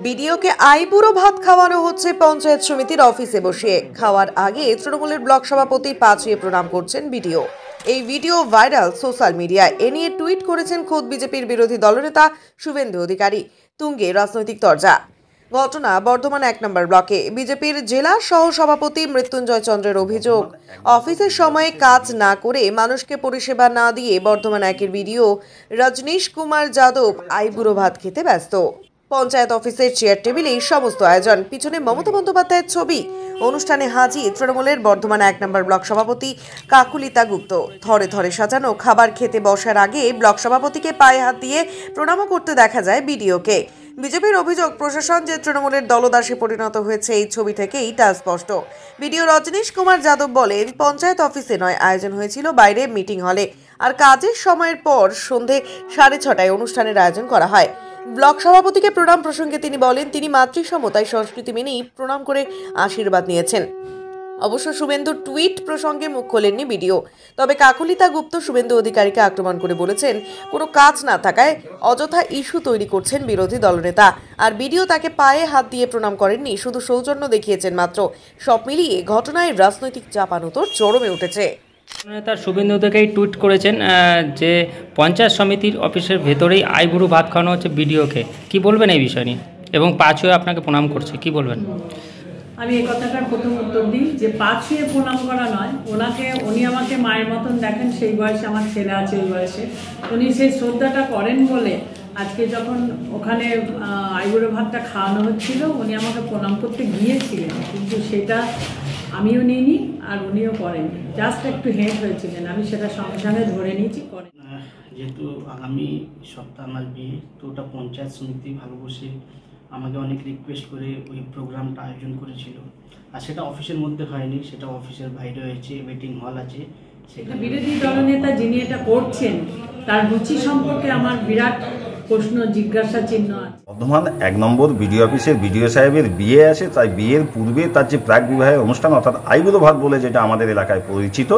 বিডিওকে আইবুড়ো ভাত খাওয়ানো হচ্ছে পঞ্চায়েত সমিতির অফিসে বসিয়ে। খাওয়ার আগে তৃণমূলের ব্লক সভাপতির পা ছুঁয়ে প্রণাম করছেন বিডিও। এই ভিডিও ভাইরাল সোশ্যাল মিডিয়ায়। এ নিয়ে টুইট করেছেন খোদ বিজেপির বিরোধী দলনেতা শুভেন্দু অধিকারী। তুঙ্গে রাজনৈতিক তরজা। ঘটনা বর্ধমান ১ নম্বর ব্লকে। বিজেপির জেলা সহ সভাপতি মৃত্যুঞ্জয় চন্দ্রের অভিযোগ, অফিসের সময়ে কাজ না করে মানুষকে পরিষেবা না দিয়ে বর্ধমান ১-এর বিডিও রজনীশ কুমার যাদব আইবুড়ো ভাত খেতে ব্যস্ত। পঞ্চায়েত অফিসের চেয়ার টেবিলেই সমস্ত আয়োজন, পিছনে মমতা বন্দ্যোপাধ্যায়ের ছবি। অনুষ্ঠানে হাজির তৃণমূলের বর্ধমান ১ নম্বর ব্লক সভাপতি কাকুলিতা গুপ্ত। থরে থরে সাজানো খাবার খেতে বসার আগে ব্লক সভাপতিকে পায়ে হাত দিয়ে প্রণামও করতে দেখা যায় বিডিওকে। বিজেপির অভিযোগ, প্রশাসন যে তৃণমূলের দলদাসে পরিণত হয়েছে এই ছবি থেকেই তা স্পষ্ট। বিডিও রজনীশ কুমার যাদব বলেন, পঞ্চায়েত অফিসে নয়, আয়োজন হয়েছিল বাইরে মিটিং হলে। আর কাজের সময়ের পর সন্ধে 6:30টায় অনুষ্ঠানের আয়োজন করা হয়। ব্লক সভাপতিকে প্রণাম প্রসঙ্গে তিনি বলেন, তিনি মাতৃসমতায় সংস্কৃতি মেনেই প্রণাম করে আশীর্বাদ নিয়েছেন। অবশ্য শুভেন্দুর টুইট প্রসঙ্গে মুখ খোলেননি বিডিও। তবে কাকুলিতা গুপ্ত শুভেন্দু অধিকারীকে আক্রমণ করে বলেছেন, কোনো কাজ না থাকায় অযথা ইস্যু তৈরি করছেন বিরোধী দলনেতা। আর বিডিও তাকে পায়ে হাত দিয়ে প্রণাম করেননি, শুধু সৌজন্য দেখিয়েছেন মাত্র। সব মিলিয়ে ঘটনায় রাজনৈতিক চাপানোতর চরমে উঠেছে। নেতা শুভেন্দু অধিকারী টুইট করেছেন যে পঞ্চায়েত সমিতির অফিসের ভেতরেই আইবুড়ো ভাত খাওয়ানো হচ্ছে বিডিওকে। কি বলবেন এই বিষয় নিয়ে? এবং পা ছুঁয়ে আপনাকে প্রণাম করছে, কি বলবেন? আমি এই কথাটার প্রথম উত্তর দিই যে পা ছুঁয়ে প্রণাম করা নয়, উনি আমাকে মায়ের মতন দেখেন, সেই বয়সে আমার ছেলে আছে, এই বয়সে উনি সেই শ্রদ্ধাটা করেন বলে আজকে যখন ওখানে আইবুড়ো ভাতটা খাওয়ানো হচ্ছিল উনি আমাকে প্রণাম করতে গিয়েছিলেন, কিন্তু সেটা আমিও নিইনি আর উনিও করেননি। জাস্ট একটু হেঁট হয়েছিলেন, আমি সেটা সঙ্গে সঙ্গে ধরে নিয়েছি। করেন যেহেতু আগামী সপ্তাহ আমার বিয়ে, তো ওটা পঞ্চায়েত সমিতি ভালোবসে আমাকে অনেক রিকোয়েস্ট করে ওই প্রোগ্রামটা আয়োজন করেছিল। আর সেটা অফিসের মধ্যে হয়নি, সেটা অফিসের বাইরে হয়েছে, ওয়েটিং হল আছে। সেটা বিরোধী দলনেতা যিনি এটা করছেন তার রুচি সম্পর্কে আমার বিরাট প্রশ্ন, জিজ্ঞাসা চিহ্ন আছে। বর্ধমান ১ নম্বর বিডিও অফিসের বিডিও সাহেবের বিয়ে আছে, তাই বিয়ের পূর্বে তার যে প্রাক বিবাহের অনুষ্ঠান, অর্থাৎ আইবুড়ো ভাত বলে যেটা আমাদের এলাকায় পরিচিত,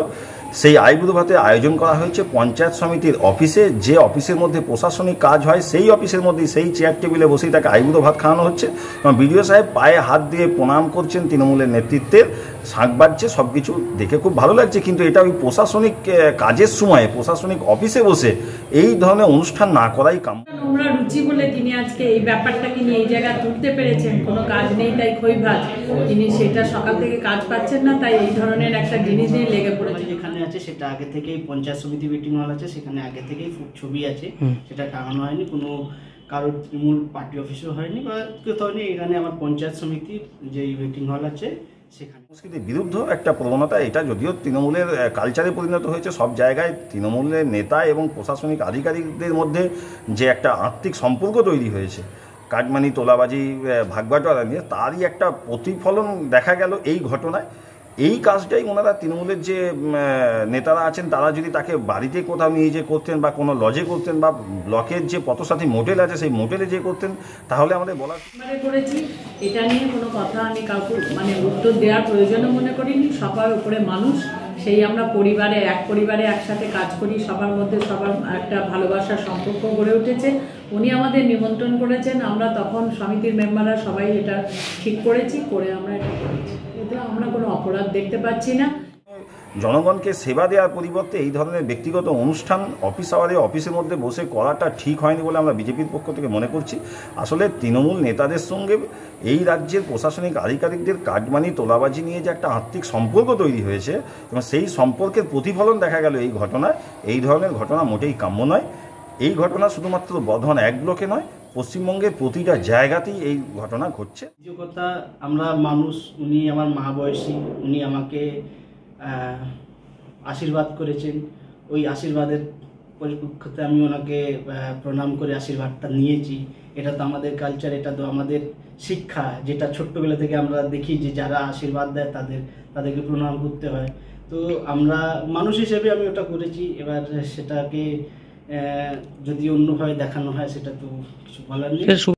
সেই আইবুড়ো ভাতের আয়োজন করা হয়েছে পঞ্চায়েত সমিতির অফিসে। যে অফিসের মধ্যে প্রশাসনিক কাজ হয় সেই অফিসের মধ্যেই সেই চেয়ার টেবিলে বসেই তাকে আইবুড়ো ভাত খাওয়ানো হচ্ছে এবং বিডিও সাহেব পায়ে হাত দিয়ে প্রণাম করছেন তৃণমূলের নেতৃত্বের। শাঁখ বাজছে, সব কিছু দেখে খুব ভালো লাগছে, কিন্তু এটা ওই প্রশাসনিক কাজের সময়ে প্রশাসনিক অফিসে বসে এই ধরনের অনুষ্ঠান না করাই কাম্য। নোংরা রুচি বলে তিনি আজকে এই ব্যাপারটাকে নিয়ে এই জায়গায় তুলতে পেরেছেন। কোনো কাজ নেই তাই খই ভাজ, তিনি সেটা সকাল থেকে কাজ পাচ্ছেন না, তাই এই ধরনের একটা জিনিস নিয়ে লেগে পড়েছে। যেখানে আছে সেটা আগে থেকেই পঞ্চায়েত সমিতি মিটিং হল আছে, সেখানে আগে থেকেই ছবি আছে, সেটা টাঙানো হয়নি, কোনো কারোর তৃণমূল পার্টি অফিসও হয়নি বা কোথাও হয়নি। এখানে আমার পঞ্চায়েত সমিতির যে মিটিং হল আছে সেখানে। সংস্কৃতির বিরুদ্ধ একটা প্রবণতা, এটা যদিও তৃণমূলের কালচারে পরিণত হয়েছে। সব জায়গায় তৃণমূলের নেতা এবং প্রশাসনিক আধিকারিকদের মধ্যে যে একটা আত্মিক সম্পর্ক তৈরি হয়েছে, কাটমানি তোলাবাজি ভাগবাটোয়ারা নিয়ে, তারই একটা প্রতিফলন দেখা গেল এই ঘটনায়। এই কাজটাই ওনারা তৃণমূলের যে নেতারা আছেন তারা যদি তাকে বাড়িতে কোথাও নিয়ে যে করতেন বা কোনো লজে করতেন বা ব্লকের যে পথসাথী মোটেল আছে সেই মোটেলে যে করতেন, তাহলে আমাদের বলার করেছি। এটা নিয়ে কোনো কথা আমি কাউকে উত্তর দেওয়ার প্রয়োজনও মনে করিনি। সবার উপরে মানুষ, সেই আমরা এক পরিবারে একসাথে কাজ করি, সবার মধ্যে সবার একটা ভালোবাসার সম্পর্ক গড়ে উঠেছে। উনি আমাদের নিমন্ত্রণ করেছেন, আমরা তখন সমিতির মেম্বাররা সবাই এটা ঠিক করেছি, করে আমরা এটা করেছি। এতে আমরা কোনো অপরাধ দেখতে পাচ্ছি না। জনগণকে সেবা দেওয়ার পরিবর্তে এই ধরনের ব্যক্তিগত অনুষ্ঠান অফিস আওয়ারে অফিসের মধ্যে বসে করাটা ঠিক হয়নি বলে আমরা বিজেপির পক্ষ থেকে মনে করছি। আসলে তৃণমূল নেতাদের সঙ্গে এই রাজ্যের প্রশাসনিক আধিকারিকদের কাটমানি তোলাবাজি নিয়ে যে একটা আত্মিক সম্পর্ক তৈরি হয়েছে এবং সেই সম্পর্কের প্রতিফলন দেখা গেল এই ঘটনায়। এই ধরনের ঘটনা মোটেই কাম্য নয়। এই ঘটনা শুধুমাত্র বর্ধমান ১ ব্লকে নয়, পশ্চিমবঙ্গের প্রতিটা জায়গাতেই এই ঘটনা ঘটছে। যে কথা, আমরা মানুষ, উনি আমার মা বয়সী, উনি আমাকে আশীর্বাদ করেছেন। ওই আশীর্বাদের পরিপ্রেক্ষিতে আমি ওনাকে প্রণাম করে আশীর্বাদটা নিয়েছি। এটা তো আমাদের কালচার, এটা তো আমাদের শিক্ষা, যেটা ছোট্টবেলা থেকে আমরা দেখি যে যারা আশীর্বাদ দেয় তাদেরকে প্রণাম করতে হয়। তো আমরা মানুষ হিসেবে আমি ওটা করেছি। এবার সেটাকে যদি অন্যভাবে দেখানো হয় সেটা তো কিছু বলার নেই।